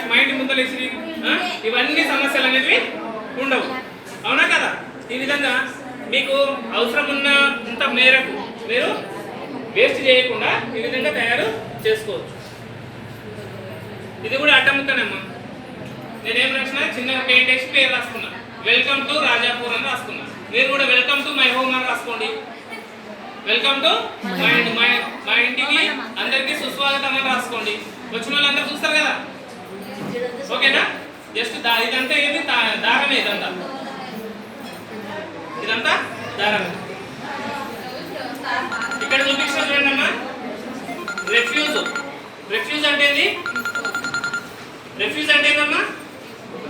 మా ఇంటి ముందలేసి ఇవన్నీ సమస్యలు అనేవి ఉండవు. అవునా కదా? ఈ విధంగా మీకు అవసరం ఉన్నంత మేరకు మీరు వేస్ట్ చేయకుండా ఈ విధంగా తయారు చేసుకోవచ్చు. ఇది కూడా అట్టముక్కనమ్మా. నేనేం రాసిన చిన్నగా పెయింట్ వేసి పేరు రాసుకున్నా. వెల్కమ్ టు రాజాపూర్ అని రాసుకున్నా. మీరు కూడా వెల్కమ్ టు మై హోమ్ అని రాసుకోండి. వెల్కమ్ టు మా ఇంటికి అందరికీ సుస్వాగతం అని రాసుకోండి. వచ్చిన వాళ్ళందరూ చూస్తారు కదా, ఓకేనా? జస్ట్ ఇదంతా ఏది దారమే, ఇదంతా దారమే. ఇక్కడ చూపించిన చూడండి అమ్మా, రిఫ్యూజ్ అంటే ఏంటమ్మా?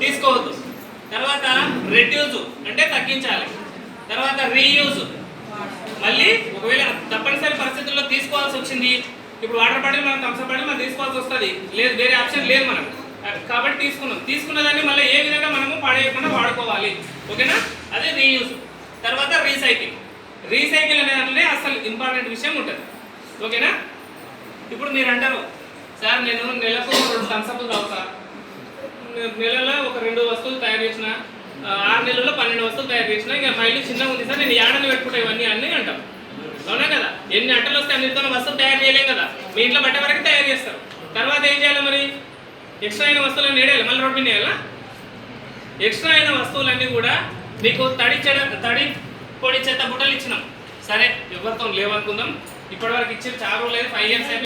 తీసుకోవద్దు. తర్వాత రెడ్యూజ్ అంటే తగ్గించాలి. తర్వాత రీయూజ్, మళ్ళీ ఒకవేళ తప్పనిసరి పరిస్థితుల్లో తీసుకోవాల్సి వచ్చింది, ఇప్పుడు వాటర్ బాటిల్ మనం థమ్స్ అప్ బాటిల్ మనం తీసుకోవాల్సి వస్తుంది, లేదు వేరే ఆప్షన్ లేదు మనకు, కాబట్టి తీసుకున్న దాన్ని మళ్ళీ ఏ విధంగా మనము పడేయకుండా వాడుకోవాలి. ఓకేనా? అదే రీయూజ్. తర్వాత రీసైకిల్ అనేది అసలు ఇంపార్టెంట్ విషయం ఉంటుంది. ఓకేనా? ఇప్పుడు మీరు అంటారు, సార్ నేను నెలకు 2 థమ్స్ అప్లు తాగుతా, నెలలో ఒక 2 వస్తువులు తయారు చేసిన, 6 నెలల్లో 12 వస్తువులు తయారు చేసిన, ఇంకా మా ఇల్లు చిన్నగా ఉంది సార్, నేను ఏడని పెట్టుకుంటా ఇవన్నీ అన్నీ అంటాం. అవునా కదా? ఎన్ని అట్టలు వస్తే అన్నిటితో వస్తువులు తయారు చేయలేం కదా. మీ ఇంట్లో బట్ట వరకు తయారు చేస్తారు. తర్వాత ఏం చేయాలి మరి? ఎక్స్ట్రా అయిన వస్తువులన్నీ వేయాలి, మళ్ళీ రోడ్డు మీద వేయాలా? ఎక్స్ట్రా అయిన వస్తువులన్నీ కూడా మీకు తడి పొడి చెత్త బుట్టలు ఇచ్చినాం. సరే, ఎవరితో లేవనుకుందాం, ఇప్పటివరకు ఇచ్చి చాలా రోజులు 5 years